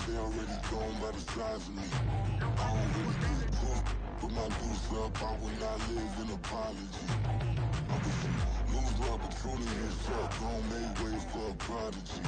they already gone by the size of me. I don't really get drunk, put my deuce up, I will not live in apology. I'm with some lose love, but truly his up, gon' make way for a prodigy.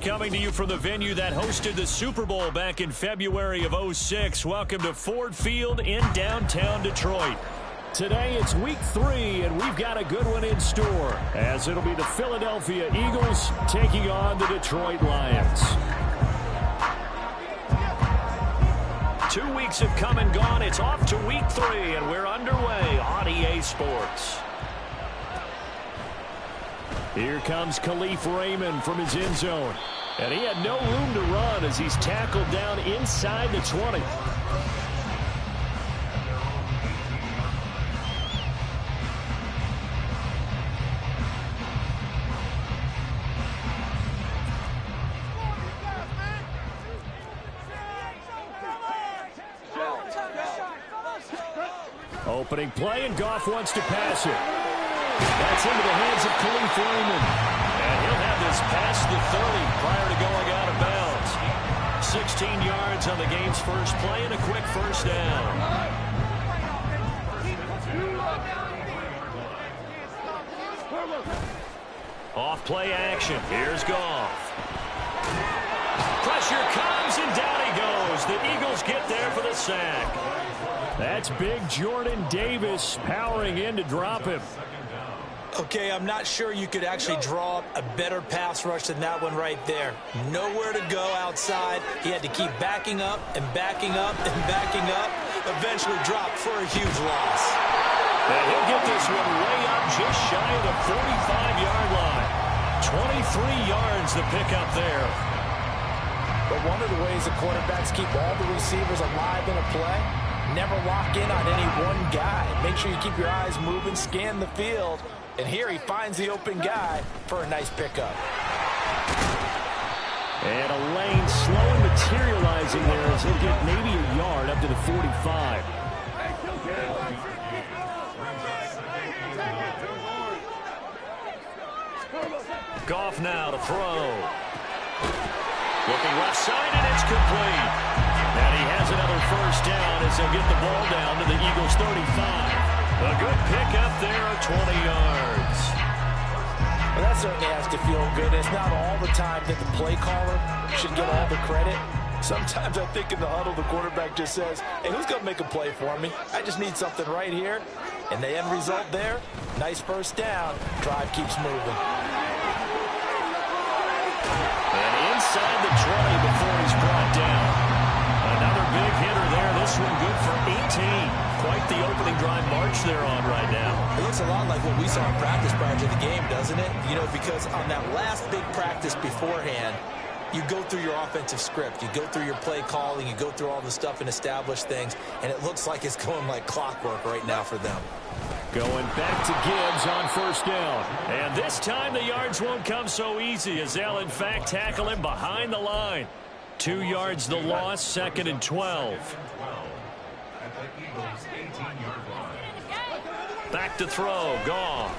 Coming to you from the venue that hosted the Super Bowl back in February of '06. Welcome to Ford Field in downtown Detroit. Today it's week 3, and we've got a good one in store, as it'll be the Philadelphia Eagles taking on the Detroit Lions. 2 weeks have come and gone. It's off to week 3, and we're underway on EA Sports. Here comes Khalif Raymond from his end zone. And he had no room to run as he's tackled down inside the 20. Opening play, and Goff wants to pass it. That's into the hands of Khalif Raymond. And he'll have this past the 30 prior to going out of bounds. 16 yards on the game's first play and a quick first down. Off play action. Here's Goff. Pressure comes, and down he goes. The Eagles get there for the sack. That's big Jordan Davis powering in to drop him. Okay, I'm not sure you could actually draw a better pass rush than that one right there. Nowhere to go outside. He had to keep backing up and backing up and backing up. Eventually dropped for a huge loss. And he'll get this one way up just shy of the 45-yard line. 23 yards the pickup there. But one of the ways the quarterbacks keep all the receivers alive in a play, never lock in on any one guy. Make sure you keep your eyes moving, scan the field. And here he finds the open guy for a nice pickup. And a lane slowly materializing there as he'll get maybe a yard up to the 45. Goff now to throw. Looking left side, and it's complete. And he has another first down as they'll get the ball down to the Eagles' 35. A good pickup there at 20 yards. Well, that certainly has to feel good. It's not all the time that the play caller should get all the credit. Sometimes I think in the huddle, the quarterback just says, hey, who's going to make a play for me? I just need something right here. And the end result there, nice first down. Drive keeps moving. And inside the 20 before he's brought down. Another big hitter there. This one good for 18. Quite the opening drive march they're on right now. It looks a lot like what we saw in practice prior to the game, doesn't it? You know, because on that last big practice beforehand, you go through your offensive script. You go through your play calling. You go through all the stuff and establish things. And it looks like it's going like clockwork right now for them. Going back to Gibbs on first down. And this time the yards won't come so easy as they'll, in fact, tackle him behind the line. 2 yards the loss, 2nd and 12. Back to throw, Goff.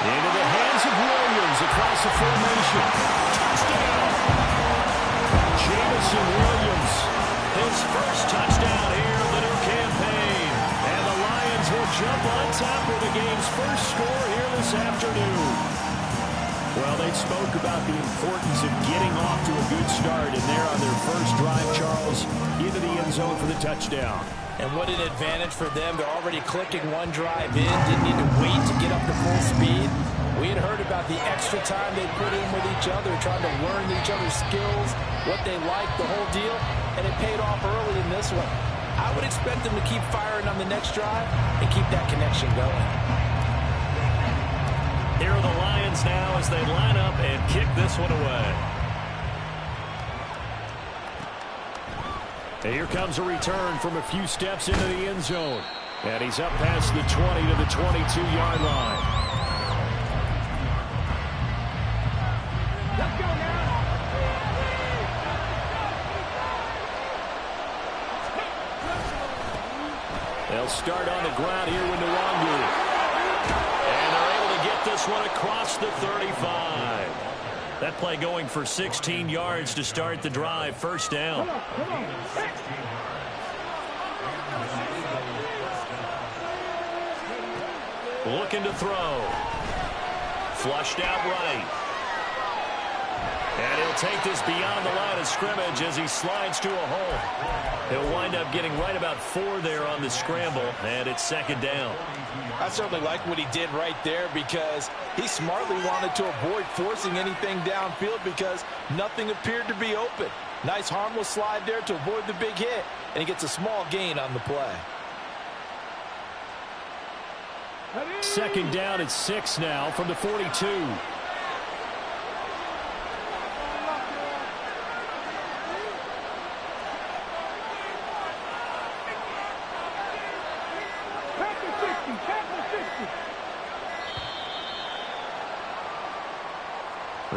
Into the hands of Williams across the formation. Touchdown! Jameson Williams, his first touchdown here of the new campaign. And the Lions will jump on top of the game's first score here this afternoon. Well, they spoke about the importance of getting off to a good start, and they're on their first drive, Charles, into the end zone for the touchdown. And what an advantage for them. They're already clicking one drive in, didn't need to wait to get up to full speed. We had heard about the extra time they put in with each other, trying to learn each other's skills, what they like, the whole deal, and it paid off early in this one. I would expect them to keep firing on the next drive and keep that connection going. Here are the Lions now as they line up and kick this one away. And here comes a return from a few steps into the end zone. And he's up past the 20 to the 22-yard line. They'll start on the ground here with Nwangu. And they're able to get this one across the 35. That play going for 16 yards to start the drive. First down. Looking to throw. Flushed out right. And he'll take this beyond the line of scrimmage as he slides to a hole. He'll wind up getting right about 4 there on the scramble, and it's second down. I certainly like what he did right there because he smartly wanted to avoid forcing anything downfield because nothing appeared to be open. Nice harmless slide there to avoid the big hit, and he gets a small gain on the play. Second down at 6 now from the 42.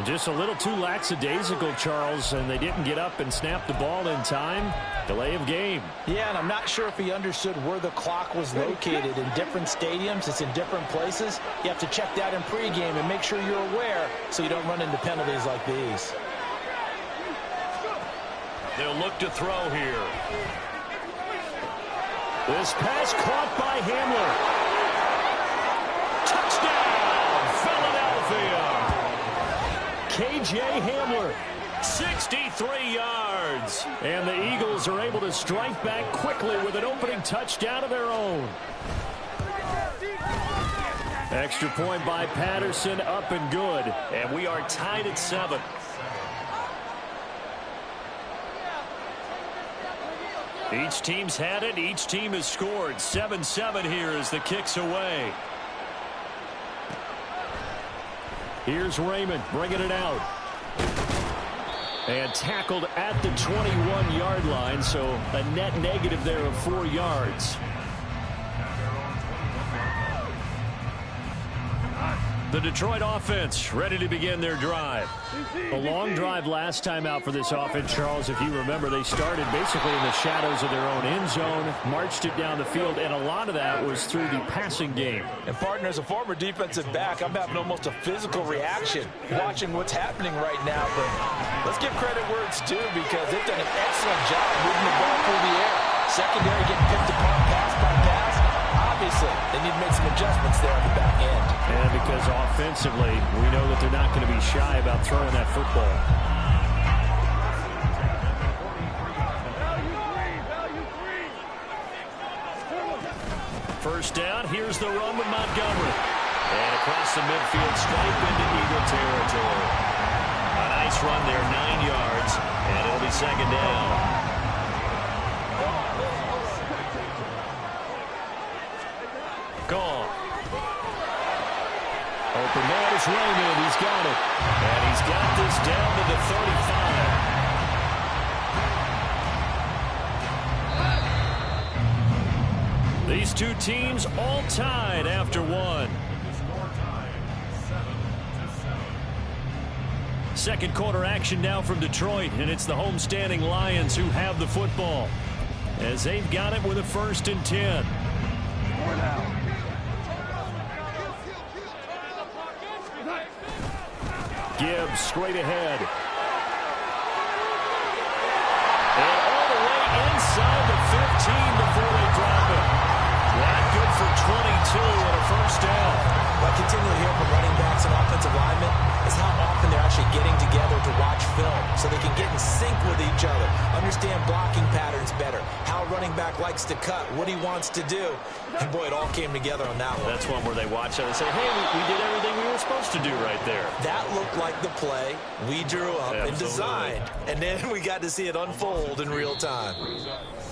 Just a little too lackadaisical, Charles, and they didn't get up and snap the ball in time. Delay of game. Yeah, and I'm not sure if he understood where the clock was located. In different stadiums, it's in different places. You have to check that in pregame and make sure you're aware so you don't run into penalties like these. They'll look to throw here. This pass caught by Hamler. Touchdown, Philadelphia. K.J. Hamler, 63 yards. And the Eagles are able to strike back quickly with an opening touchdown of their own. Extra point by Patterson, up and good. And we are tied at 7. Each team's had it. Each team has scored. 7-7 here as the kick's away. Here's Raymond bringing it out. And tackled at the 21-yard line, so a net negative there of 4 yards. The Detroit offense ready to begin their drive. A long drive last time out for this offense, Charles. If you remember, they started basically in the shadows of their own end zone, marched it down the field, and a lot of that was through the passing game. And, partner, as a former defensive back, I'm having almost a physical reaction watching what's happening right now. But let's give credit where it's due because they've done an excellent job moving the ball through the air. Secondary getting picked apart pass by pass. Obviously, they need to make some adjustments there on the back end. And because offensively, we know that they're not going to be shy about throwing that football. First down, here's the run with Montgomery. And across the midfield stripe into Eagle territory. A nice run there, 9 yards, and it'll be second down. Gone. Open man is Raymond. He's got it. And he's got this down to the 35. These two teams all tied after one. Second quarter action now from Detroit, and it's the homestanding Lions who have the football as they've got it with a 1st and 10. Gibbs straight ahead. And all the way inside the 15 before they drop it. Not good for 22 and a first down. What I continually hear from running backs and offensive linemen is how often they're actually getting together to watch film so they can get in sync with each other, understand blocking patterns better, how a running back likes to cut, what he wants to do. And, boy, it all came together on that one. That's one where they watch it and say, hey, we did everything we were supposed to do right there. That looked like the play we drew up and designed. And then we got to see it unfold in real time.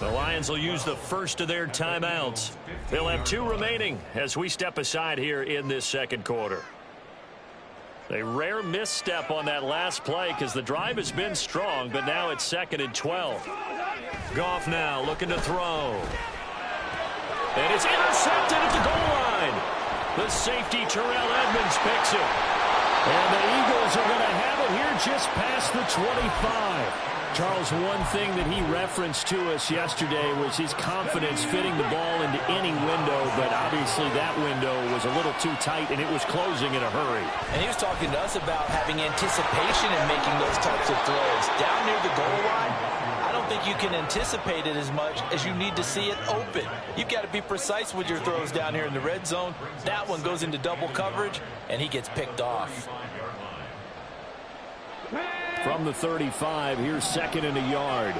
The Lions will use the first of their timeouts. They'll have 2 remaining as we step aside here in this second quarter. A rare misstep on that last play because the drive has been strong, but now it's 2nd and 12. Goff now looking to throw. And it's intercepted at the goal line. The safety, Terrell Edmonds, picks it. And the Eagles are going to have it here just past the 25. Charles, one thing that he referenced to us yesterday was his confidence fitting the ball into any window, but obviously that window was a little too tight, and it was closing in a hurry. And he was talking to us about having anticipation in making those types of throws. Down near the goal line, I don't think you can anticipate it as much as you need to see it open. You've got to be precise with your throws down here in the red zone. That one goes into double coverage, and he gets picked off. From the 35, here's 2nd and a yard.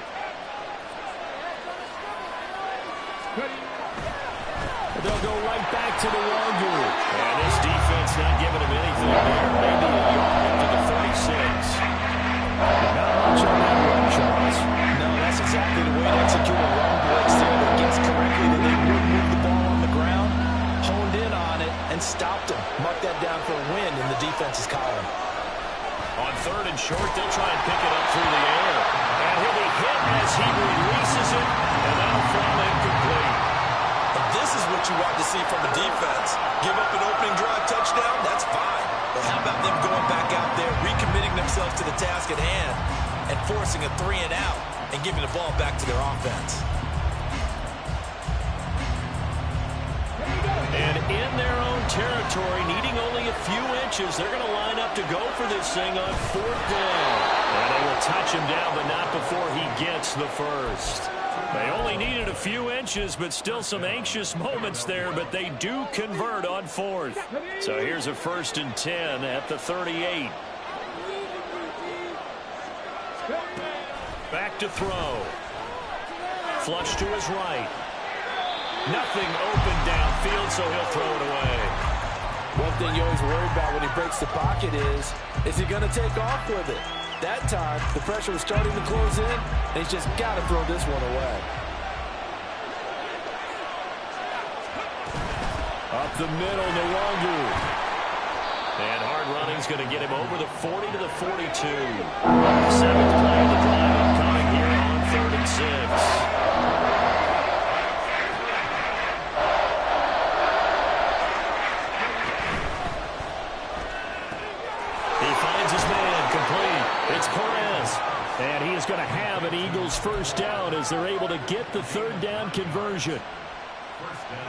They'll go right back to the Longu. And this defense not giving him anything there. Maybe a yard to the 36. Not much on that run, Charles. No, that's exactly the way to execute a run blitz there that gets correctly, that they would move the ball on the ground, honed in on it, and stopped him. Mark that down for a win in the defense's column. On 3rd and short, they'll try and pick it up through the air. And he'll be hit as he releases it, and that'll fall incomplete. And this is what you want to see from a defense. Give up an opening drive touchdown, that's fine. But how about them going back out there, recommitting themselves to the task at hand, and forcing a 3 and out, and giving the ball back to their offense. And in their own territory, needing only a few inches, they're going to line up to go for this thing on 4th down. And they will touch him down, but not before he gets the first. They only needed a few inches, but still some anxious moments there, but they do convert on 4th. So here's a 1st and 10 at the 38. Back to throw. Flush to his right. Nothing open downfield, so he'll throw it away. One thing you always worry about when he breaks the pocket is he going to take off with it? That time, the pressure was starting to close in, and he's just got to throw this one away. Up the middle, Nwangwu. And hard running's going to get him over the 40 to the 42. 7th play of the drive upcoming here on 3rd and 6. It's Perez, and he is going to have an Eagles 1st down as they're able to get the 3rd down conversion.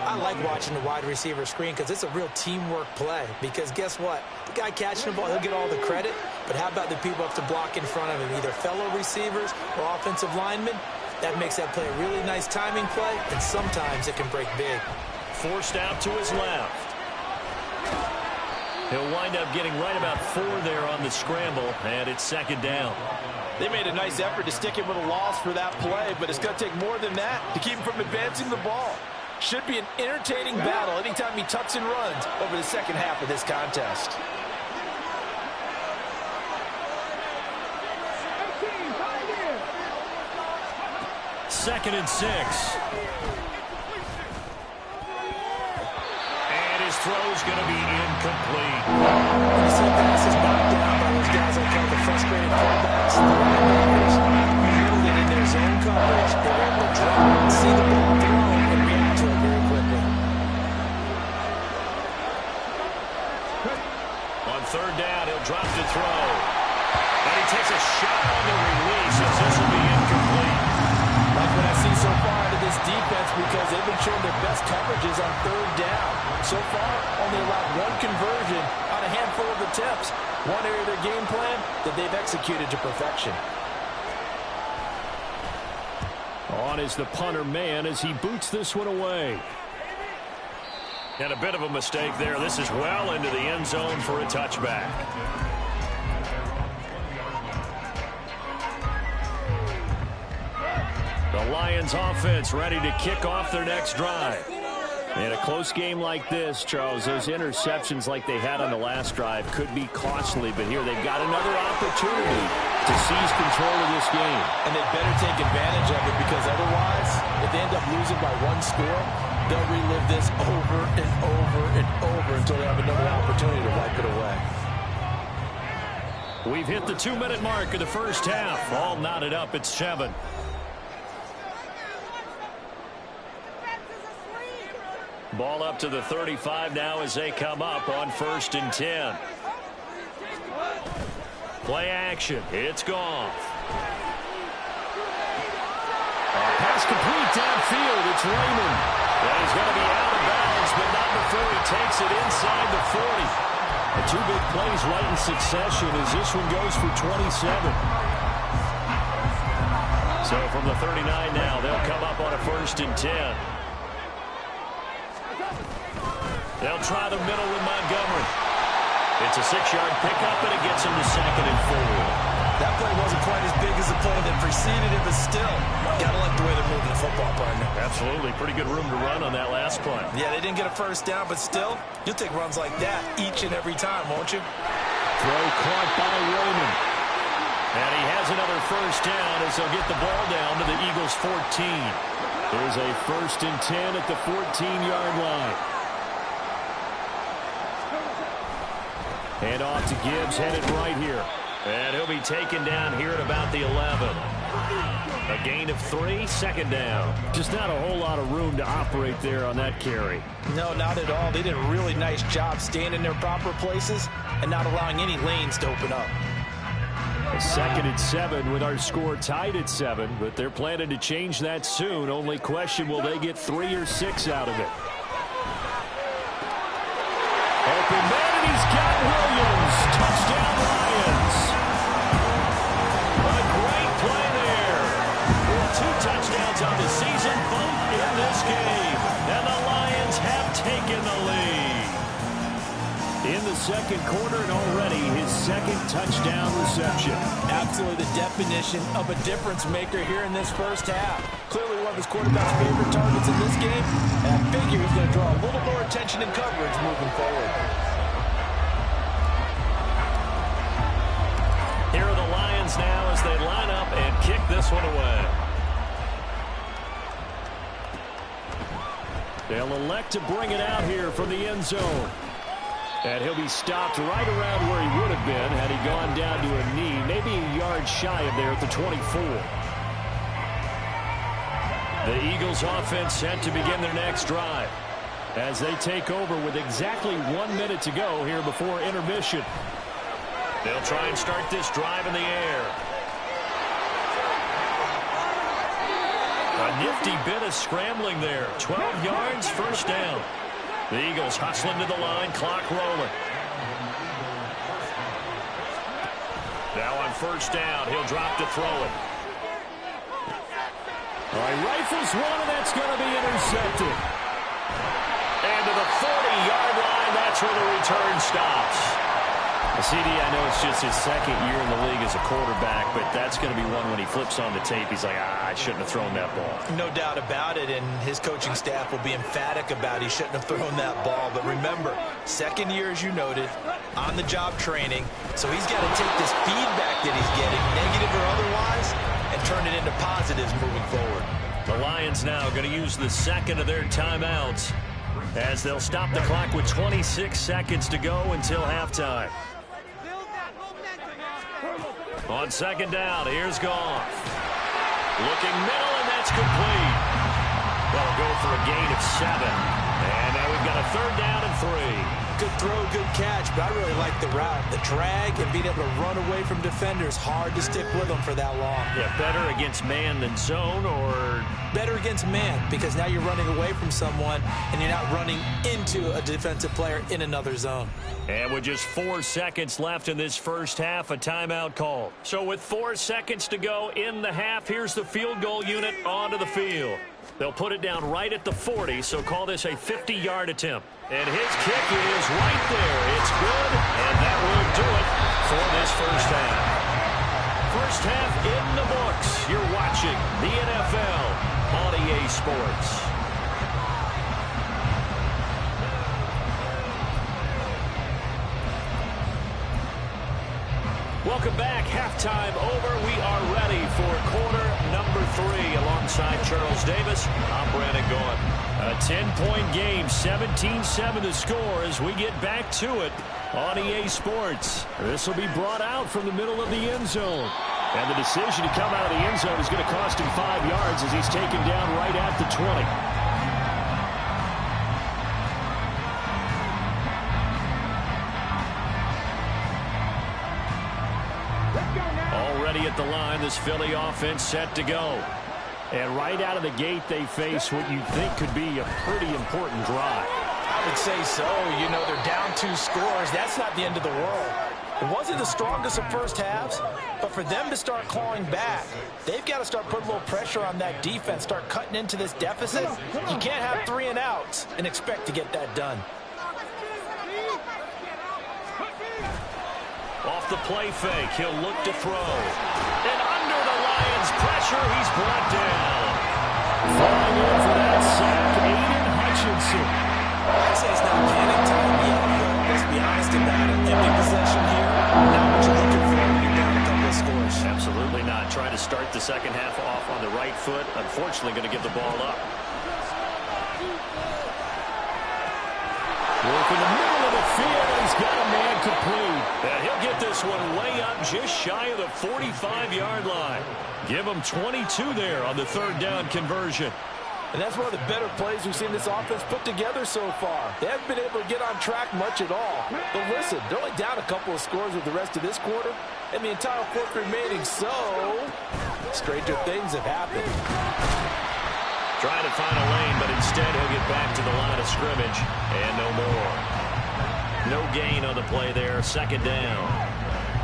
I like watching the wide receiver screen because it's a real teamwork play. Because guess what? The guy catching the ball, he'll get all the credit. But how about the people up to block in front of him, either fellow receivers or offensive linemen? That makes that play a really nice timing play, and sometimes it can break big. Forced out to his left. He'll wind up getting right about 4 there on the scramble, and it's 2nd down. They made a nice effort to stick him with a loss for that play, but it's going to take more than that to keep him from advancing the ball. Should be an entertaining battle anytime he tucks and runs over the second half of this contest. Second and 6. His throw's going to be incomplete. You see passes knocked down by those guys I call the frustrated fullbacks. The linebackers, you know that in their zone coverage, they're able to drop and see the ball thrown and react to it very quickly. On 3rd down, he'll drop to throw. And he takes a shot on the release as this will be incomplete. Like what I see so far out of this defense, because they've been showing their best coverages on 3rd down. So far, only allowed 1 conversion on a handful of attempts. One area of their game plan that they've executed to perfection. On is the punter man as he boots this one away. And a bit of a mistake there. This is well into the end zone for a touchback. The Lions offense ready to kick off their next drive. In a close game like this, Charles, those interceptions like they had on the last drive could be costly, but here they've got another opportunity to seize control of this game. And they better take advantage of it, because otherwise, if they end up losing by 1 score, they'll relive this over and over and over until they have another opportunity to wipe it away. We've hit the 2-minute mark of the first half. All knotted up at 7. Ball up to the 35 now as they come up on 1st and 10. Play action. It's Goff. pass complete downfield. It's Raymond. And he's going to be out of bounds, but not before he takes it inside the 40. And two big plays right in succession as this one goes for 27. So from the 39 now, they'll come up on a 1st and 10. They'll try the middle with Montgomery. It's a 6-yard pickup, and it gets him to 2nd and 4. That play wasn't quite as big as the play that preceded it, but still, got to like the way they're moving the football, partner. Absolutely. Pretty good room to run on that last play. Yeah, they didn't get a 1st down, but still, you'll take runs like that each and every time, won't you? Throw caught by Raymond. And he has another 1st down as they'll get the ball down to the Eagles' 14. There's a 1st and 10 at the 14-yard line. Hand off to Gibbs, headed right here. And he'll be taken down here at about the 11. A gain of 3, 2nd down. Just not a whole lot of room to operate there on that carry. No, not at all. They did a really nice job staying in their proper places and not allowing any lanes to open up. A 2nd and 7 with our score tied at 7, but they're planning to change that soon. Only question, will they get 3 or 6 out of it? Open man, and he's got Williams. Touchdown, Lions. A great play there. 2 touchdowns on the season, both in this game. And the Lions have taken the lead. In the 2nd quarter, and already his 2nd touchdown reception. Absolutely the definition of a difference maker here in this 1st half. Clearly one of his quarterback's favorite targets in this game, and I figure he's going to draw a little more attention and coverage moving forward. Here are the Lions now as they line up and kick this one away. They'll elect to bring it out here from the end zone. And he'll be stopped right around where he would have been had he gone down to a knee, maybe a yard shy of there at the 24. The Eagles offense set to begin their next drive as they take over with exactly 1 minute to go here before intermission. They'll try and start this drive in the air. A nifty bit of scrambling there. 12 yards, 1st down. The Eagles hustling to the line, clock rolling. Now on 1st down, he'll drop to throw it. All right, rifles one, and that's going to be intercepted. And to the 40-yard line, that's where the return stops. CD, I know it's just his 2nd year in the league as a quarterback, but that's going to be one when he flips on the tape, he's like, I shouldn't have thrown that ball. No doubt about it, and his coaching staff will be emphatic about he shouldn't have thrown that ball. But remember, 2nd year, as you noted, on-the-job training, so he's got to take this feedback that he's getting, negative or otherwise, and turn it into positives moving forward. The Lions now going to use the 2nd of their timeouts as they'll stop the clock with 26 seconds to go until halftime. On 2nd down, here's Goff. Looking middle, and that's complete. That'll go for a gain of 7. And now we've got a 3rd down and 3. Good throw, good catch, but I really like the route. The drag and being able to run away from defenders, hard to stick with them for that long. Yeah, better against man than zone, or? Better against man, because now you're running away from someone, and you're not running into a defensive player in another zone. And with just 4 seconds left in this 1st half, a timeout call. So with 4 seconds to go in the half, here's the field goal unit onto the field. They'll put it down right at the 40, so call this a 50-yard attempt. And his kick is right there. It's good, and that will do it for this 1st half. 1st half in the books. You're watching the NFL on EA Sports. Welcome back. Halftime over. We are ready for quarter number 3 alongside Charles Davis. I'm Brandon Gaudin. A 10-point game, 17-7 to score as we get back to it on EA Sports. This will be brought out from the middle of the end zone. And the decision to come out of the end zone is going to cost him 5 yards as he's taken down right at the 20. Already at the line, this Philly offense set to go. And right out of the gate, they face what you think could be a pretty important drive. I would say so. You know, they're down 2 scores. That's not the end of the world. It wasn't the strongest of first halves, but for them to start clawing back, they've got to start putting a little pressure on that defense, start cutting into this deficit. You can't have 3 and outs and expect to get that done. Off the play fake, he'll look to throw. And under the Lions' pressure, he's brought down. Falling in for that sack, Aiden Hutchinson. I'd say it's not panic time yet, but let's be honest about it. Empty possession here, not what you're looking for when you're down a couple of scores. Absolutely not. Trying to start the second half off on the right foot. Unfortunately, going to give the ball up. Work in the middle of the field. He's got a man complete. And he'll get this one way up just shy of the 45-yard line. Give him 22 there on the 3rd down conversion. And that's one of the better plays we've seen this offense put together so far. They haven't been able to get on track much at all. But listen, they're only down a couple of scores with the rest of this quarter, and the entire fourth remaining, so stranger things have happened. Trying to find a lane, but instead he'll get back to the line of scrimmage, and no more. No gain on the play there, 2nd down.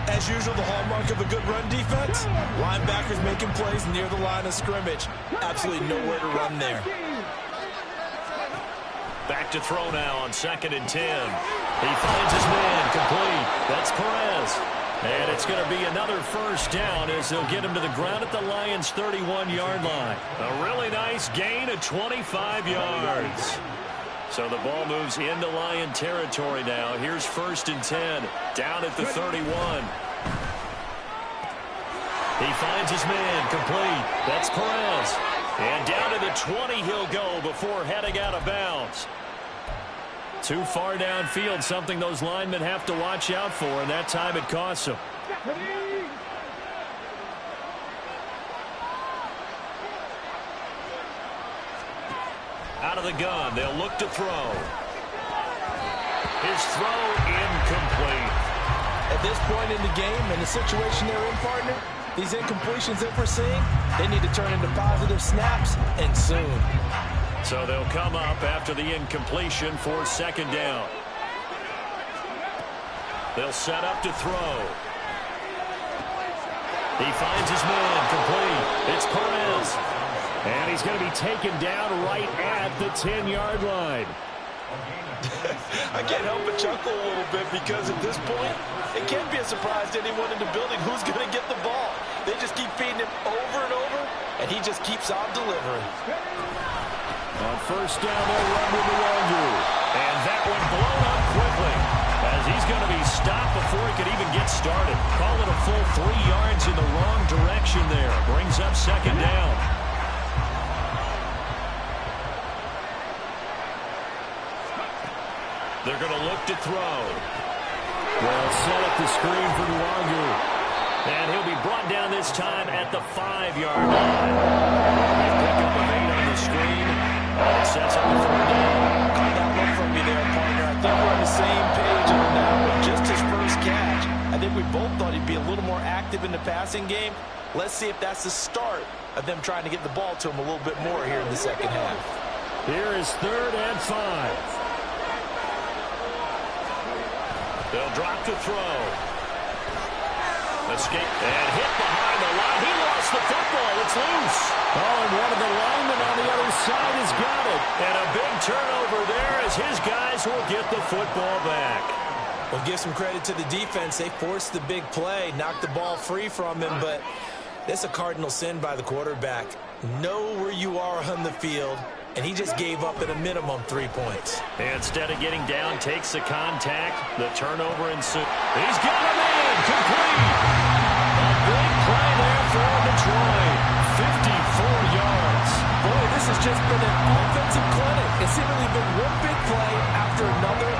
As usual, the hallmark of a good run defense, linebackers making plays near the line of scrimmage. Absolutely nowhere to run there. Back to throw now on 2nd and 10. He finds his man complete. That's Perez. And it's going to be another 1st down as they'll get him to the ground at the Lions' 31-yard line. A really nice gain of 25 yards. So the ball moves into Lion territory now. Here's 1st and 10, down at the 31. He finds his man complete. That's Perez. And down to the 20 he'll go before heading out of bounds. Too far downfield, something those linemen have to watch out for, and that time it costs them. Out of the gun, they'll look to throw. His throw incomplete. At this point in the game, and the situation they're in, partner, these incompletions that we're seeing, they need to turn into positive snaps, and soon. So they'll come up after the incompletion for 2nd down. They'll set up to throw. He finds his man complete. It's Perez. And he's going to be taken down right at the 10-yard line. I can't help but chuckle a little bit because at this point, it can't be a surprise to anyone in the building who's going to get the ball. They just keep feeding him over and over, and he just keeps on delivering. On 1st down, they'll run with the Longu. And that one blown up quickly as he's going to be stopped before he could even get started. Call it a full 3 yards in the wrong direction there. Brings up 2nd down. They're going to look to throw. Well, set up the screen for Longu. And he'll be brought down this time at the 5-yard line. Pick up of 8 on the screen. And it sets up the 3rd down. Caught that look from me there, partner. I think we're on the same page on that one. Just his first catch. I think we both thought he'd be a little more active in the passing game. Let's see if that's the start of them trying to get the ball to him a little bit more here in the second half. Here is 3rd and 5. They'll drop to throw. Escape and hit behind the line. He lost the football. It's loose. Oh, and one of the linemen on the other side has got it. And a big turnover there as his guys will get the football back. Well, give some credit to the defense. They forced the big play, knocked the ball free from him, but that's a cardinal sin by the quarterback. Know where you are on the field, and he just gave up at a minimum 3 points. Instead of getting down, takes the contact, the turnover ensues. He's got a man complete. A big play there for Detroit. 54 yards. Boy, this has just been an offensive clinic. It's seemingly been one big play after another,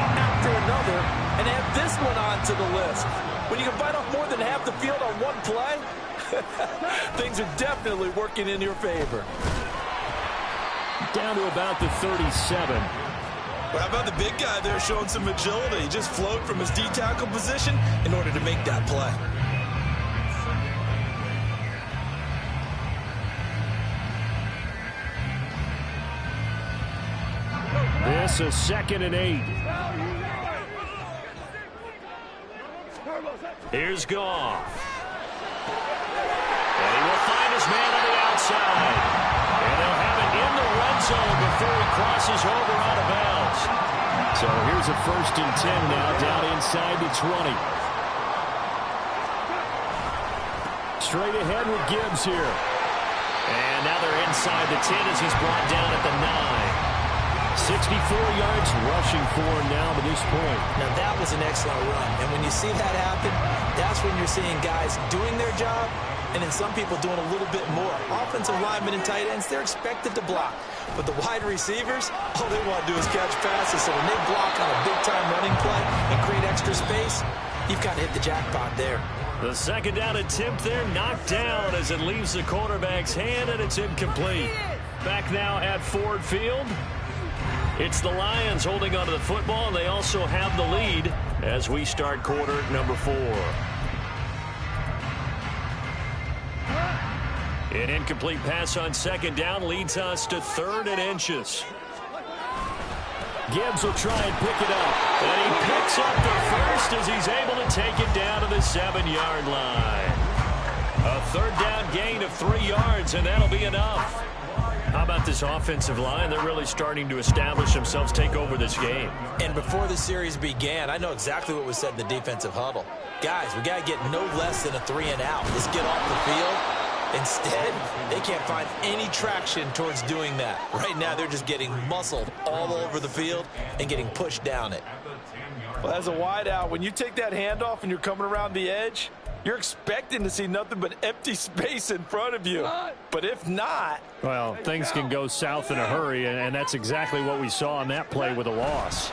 and add this one on to the list. When you can bite off more than half the field on one play, things are definitely working in your favor. Down to about the 37. Well, how about the big guy there showing some agility? He just flowed from his D-tackle position in order to make that play. So 2nd and 8. Here's Goff. And he will find his man on the outside. And they'll have it in the red zone before he crosses over out of bounds. So here's a 1st and 10 now, down inside the 20. Straight ahead with Gibbs here. And now they're inside the 10 as he's brought down at the 9. 64 yards rushing for him now to this point. Now that was an excellent run. And when you see that happen, that's when you're seeing guys doing their job and then some people doing a little bit more. Offensive linemen and tight ends, they're expected to block. But the wide receivers, all they want to do is catch passes. So when they block on a big-time running play and create extra space, you've got to hit the jackpot there. The 2nd down attempt there knocked down as it leaves the quarterback's hand, and it's incomplete. Back now at Ford Field. It's the Lions holding onto the football, and they also have the lead as we start quarter number 4. An incomplete pass on 2nd down leads us to 3rd and inches. Gibbs will try and pick it up. And he picks up the 1st as he's able to take it down to the 7-yard line. A 3rd down gain of 3 yards, and that'll be enough. How about this offensive line? They're really starting to establish themselves, take over this game. And before the series began, I know exactly what was said in the defensive huddle. Guys, we got to get no less than a 3-and-out. Let's get off the field. Instead, they can't find any traction towards doing that. Right now, they're just getting muscled all over the field and getting pushed down it. Well, as a wideout, when you take that handoff and you're coming around the edge, you're expecting to see nothing but empty space in front of you. But if not... Well, things can go south in a hurry, and that's exactly what we saw on that play with a loss.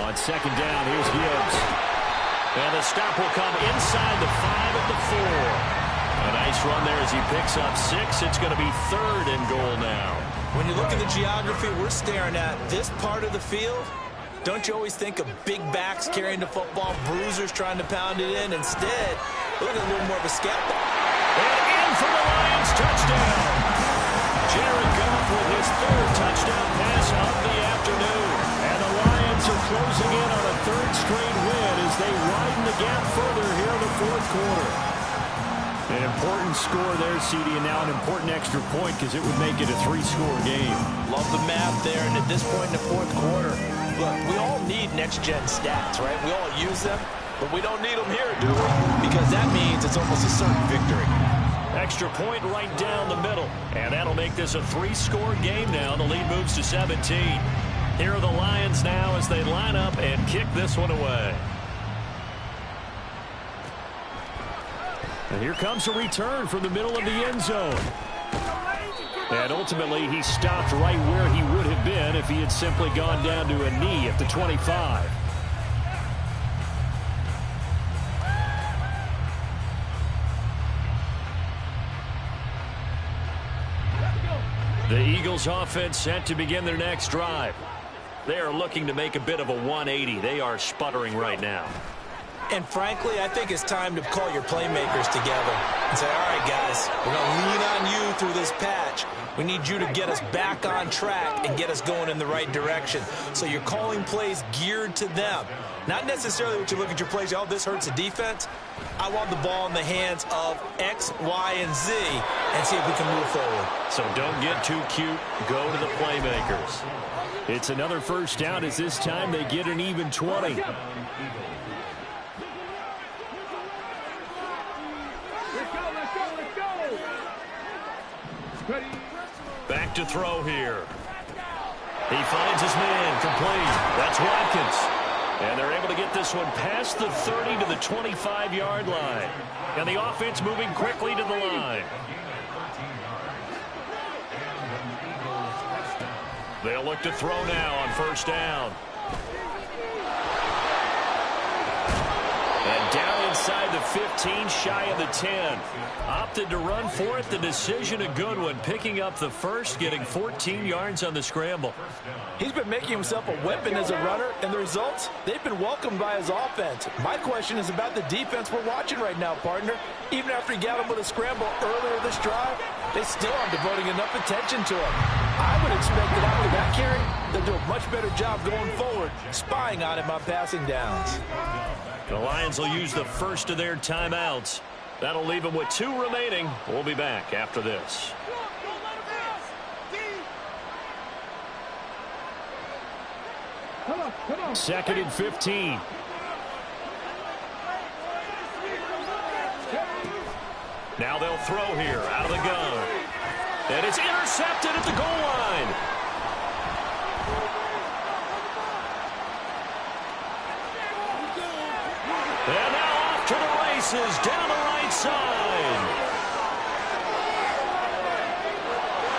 On 2nd down, here's Gibbs. And the stop will come inside the 5 at the 4. A nice run there as he picks up 6. It's going to be 3rd and goal now. When you look at the geography we're staring at, this part of the field, don't you always think of big backs carrying the football, bruisers trying to pound it in? Instead, look at a little more of a scat. And in for the Lions, touchdown. Jared Goff with his 3rd touchdown pass of the afternoon. And the Lions are closing in on a 3rd straight win as they widen the gap further here in the 4th quarter. An important score there, CD, and now an important extra point because it would make it a 3-score game. Love the math there, and at this point in the 4th quarter, look, we all need next-gen stats, right? We all use them, but we don't need them here, do we? Because that means it's almost a certain victory. Extra point right down the middle, and that'll make this a 3-score game now. The lead moves to 17. Here are the Lions now as they line up and kick this one away. And here comes a return from the middle of the end zone. And ultimately, he stopped right where he would have been if he had simply gone down to a knee at the 25. The Eagles offense set to begin their next drive. They are looking to make a bit of a 180. They are sputtering right now. And frankly, I think it's time to call your playmakers together and say, all right, guys, we're going to lean on you through this patch. We need you to get us back on track and get us going in the right direction. So you're calling plays geared to them. Not necessarily what you look at your plays, oh, this hurts the defense. I want the ball in the hands of X, Y, and Z and see if we can move forward. So don't get too cute. Go to the playmakers. It's another 1st down as this time they get an even 20. Back to throw here. He finds his man complete. That's Watkins. And they're able to get this one past the 30 to the 25-yard line. And the offense moving quickly to the line. They'll look to throw now on 1st down. And down inside the 15, shy of the 10. Opted to run for it. The decision a good one. Picking up the first, getting 14 yards on the scramble. He's been making himself a weapon as a runner, and the results, they've been welcomed by his offense. My question is about the defense we're watching right now, partner. Even after he got him with a scramble earlier this drive, they still aren't devoting enough attention to him. I would expect that after that carry, they'll do a much better job going forward, spying on him on passing downs. The Lions will use the first of their timeouts. That'll leave them with 2 remaining. We'll be back after this. Second and 15. Now they'll throw here out of the gun. And it's intercepted at the goal line. And now off to the races down the right side.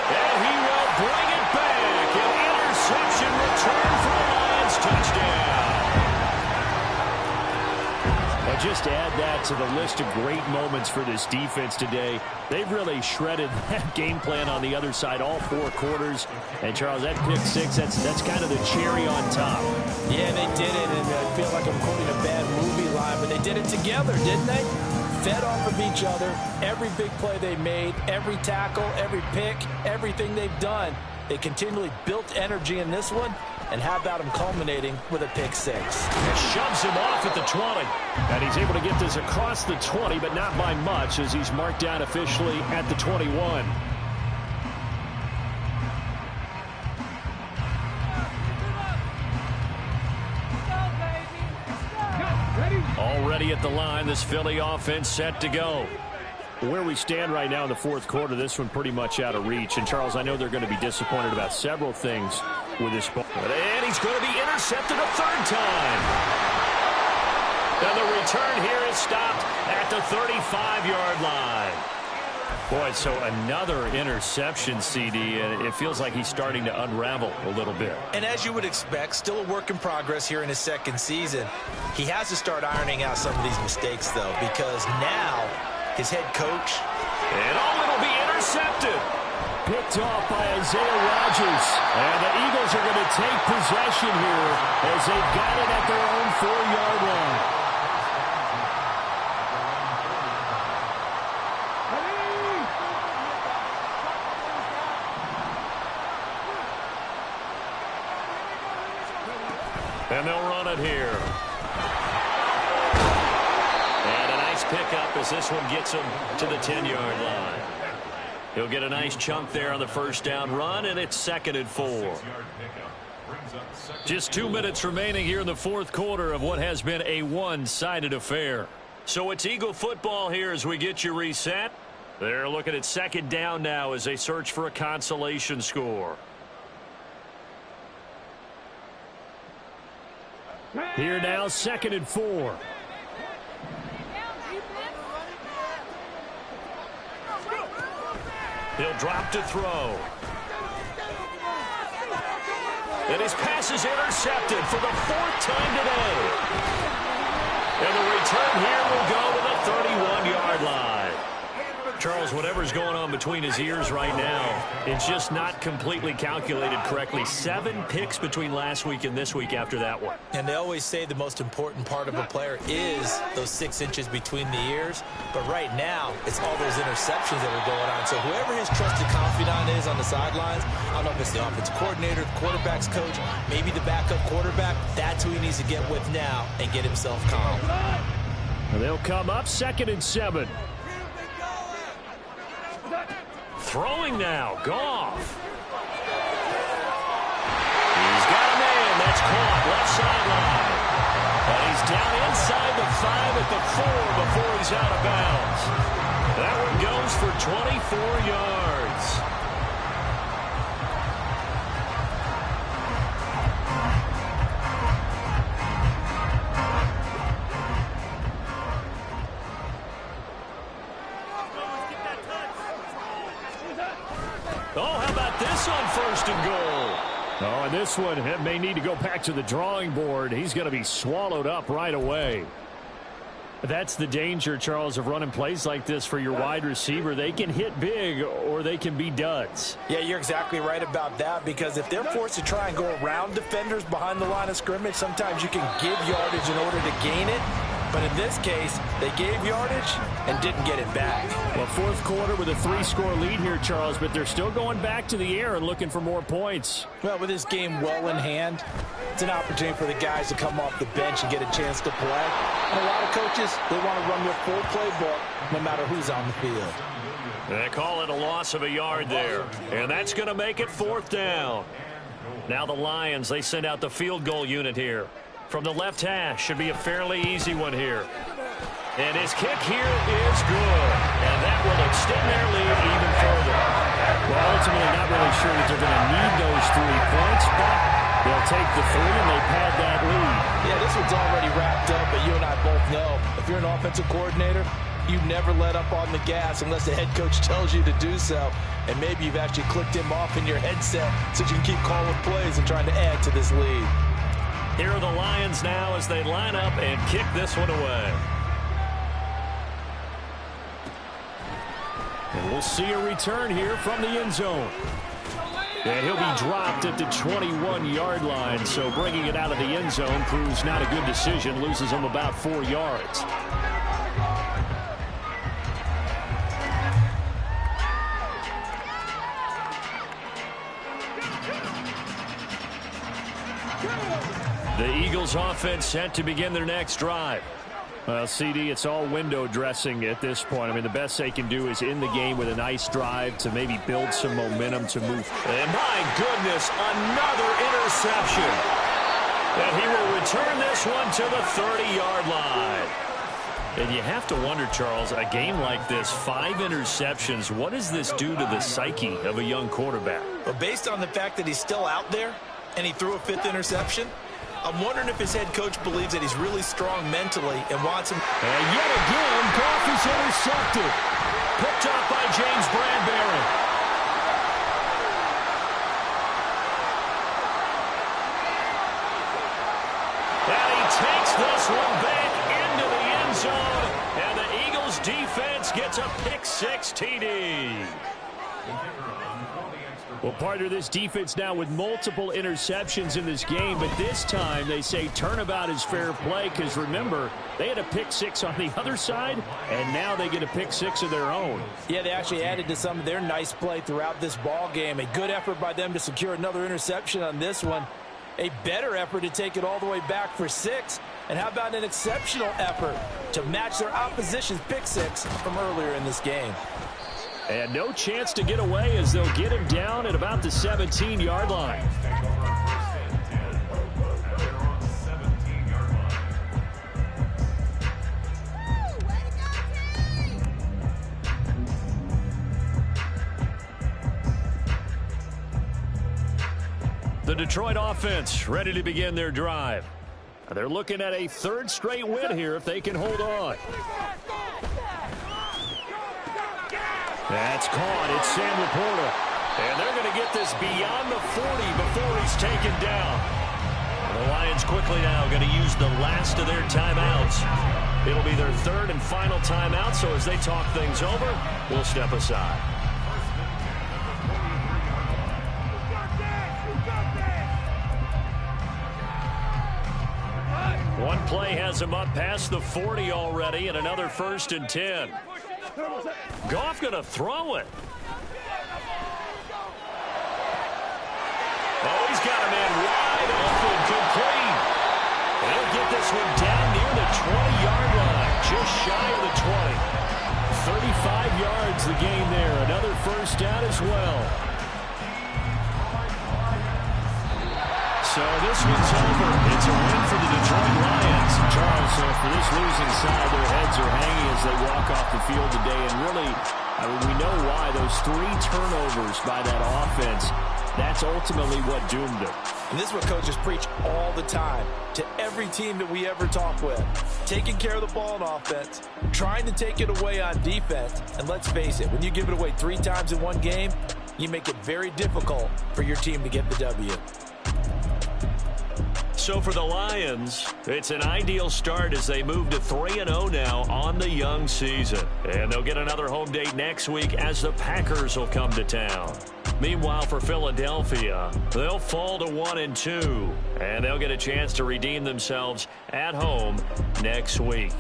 And he will bring it back. An interception return for the Lions. Touchdown. Well, just to add that to the list of great moments for this defense today. They've really shredded that game plan on the other side all 4 quarters. And, Charles, that pick 6, that's kind of the cherry on top. Yeah, they did it, and I feel like I'm quoting a bad movie line, but they did it together, didn't they? Fed off of each other, every big play they made, every tackle, every pick, everything they've done. They continually built energy in this one, and how about him culminating with a pick 6? And shoves him off at the 20. And he's able to get this across the 20, but not by much, as he's marked down officially at the 21. Already at the line, this Philly offense set to go. Where we stand right now in the 4th quarter, this one pretty much out of reach. And, Charles, I know they're going to be disappointed about several things with this ball. And he's going to be intercepted a 3rd time. And the return here is stopped at the 35-yard line. Boy, so another interception, CD, and it feels like he's starting to unravel a little bit. And as you would expect, still a work in progress here in his 2nd season. He has to start ironing out some of these mistakes, though, because now his head coach. And it'll be intercepted. Picked off by Isaiah Rodgers. And the Eagles are going to take possession here as they've got it at their own 4-yard line. And they'll run it here. And a nice pickup as this one gets him to the 10-yard line. He'll get a nice chunk there on the 1st down run, and it's 2nd and 4. Just 2 minutes remaining here in the 4th quarter of what has been a one-sided affair. So it's Eagle football here as we get you reset. They're looking at 2nd down now as they search for a consolation score. Here now, 2nd and 4. He'll drop to throw. And his pass is intercepted for the 4th time today. And the return here will go to the 31-yard line. Charles, whatever's going on between his ears right now, it's just not completely calculated correctly. 7 picks between last week and this week after that one. And they always say the most important part of a player is those 6 inches between the ears. But right now, it's all those interceptions that are going on. So whoever his trusted confidant is on the sidelines, I don't know if it's the offensive coordinator, the quarterback's coach, maybe the backup quarterback, that's who he needs to get with now and get himself calm. And they'll come up 2nd and 7. Throwing now, Goff. He's got a man. That's caught left sideline. And he's down inside the 5 at the 4 before he's out of bounds. That one goes for 24 yards. Oh, how about this on 1st and goal? Oh, and this one may need to go back to the drawing board. He's going to be swallowed up right away. That's the danger, Charles, of running plays like this for your wide receiver. They can hit big or they can be duds. Yeah, you're exactly right about that, because if they're forced to try and go around defenders behind the line of scrimmage, sometimes you can give yardage in order to gain it. But in this case, they gave yardage and didn't get it back. Well, fourth quarter with a 3-score lead here, Charles, but they're still going back to the air and looking for more points. Well, with this game well in hand, it's an opportunity for the guys to come off the bench and get a chance to play. And a lot of coaches, they want to run their full playbook no matter who's on the field. They call it a loss of a yard there, and that's going to make it 4th down. Now the Lions, they send out the field goal unit here. From the left hash, should be a fairly easy one here. And his kick here is good. And that will extend their lead even further. Well, ultimately, not really sure that they're going to need those 3 points, but they'll take the 3 and they pad that lead. Yeah, this one's already wrapped up, but you and I both know if you're an offensive coordinator, you never let up on the gas unless the head coach tells you to do so. And maybe you've actually clicked him off in your headset so you can keep calling plays and trying to add to this lead. Here are the Lions now as they line up and kick this one away. And we'll see a return here from the end zone. And he'll be dropped at the 21-yard line, so bringing it out of the end zone proves not a good decision, loses him about 4 yards. The Eagles offense set to begin their next drive. Well, CD, it's all window dressing at this point. I mean, the best they can do is end the game with a nice drive to maybe build some momentum to move. And my goodness, another interception. And he will return this one to the 30-yard line. And you have to wonder, Charles, a game like this, 5 interceptions, what does this do to the psyche of a young quarterback? Well, based on the fact that he's still out there and he threw a 5th interception, I'm wondering if his head coach believes that he's really strong mentally and wants him. And yet again, Goff is intercepted. Picked up by James Bradbury. And he takes this one back into the end zone. And the Eagles defense gets a pick-6 TD. Well, part of this defense now with multiple interceptions in this game, but this time they say turnabout is fair play because, remember, they had a pick-6 on the other side, and now they get a pick-6 of their own. Yeah, they actually added to some of their nice play throughout this ball game. A good effort by them to secure another interception on this one. A better effort to take it all the way back for 6. And how about an exceptional effort to match their opposition's pick-6 from earlier in this game. And no chance to get away as they'll get him down at about the 17-yard line. The Detroit offense ready to begin their drive. They're looking at a 3rd straight win here if they can hold on. That's caught. It's Sam Laporta. And they're going to get this beyond the 40 before he's taken down. The Lions quickly now going to use the last of their timeouts. It'll be their 3rd and final timeout, so as they talk things over, we'll step aside. One play has him up past the 40 already, and another 1st and 10. Goff going to throw it. Oh, he's got a man wide open, complete. And he'll get this one down near the 20-yard line, just shy of the 20. 35 yards the gain there. Another 1st down as well. So this one's over. It's a win for the Detroit Lions. Charles, so for this losing side, their heads are hanging as they walk off the field today. And really, I mean, we know why. Those 3 turnovers by that offense, that's ultimately what doomed them. And this is what coaches preach all the time to every team that we ever talk with. Taking care of the ball on offense, trying to take it away on defense. And let's face it, when you give it away 3 times in one game, you make it very difficult for your team to get the W. So for the Lions, it's an ideal start as they move to 3-0 now on the young season. And they'll get another home date next week as the Packers will come to town. Meanwhile, for Philadelphia, they'll fall to 1-2, and they'll get a chance to redeem themselves at home next week.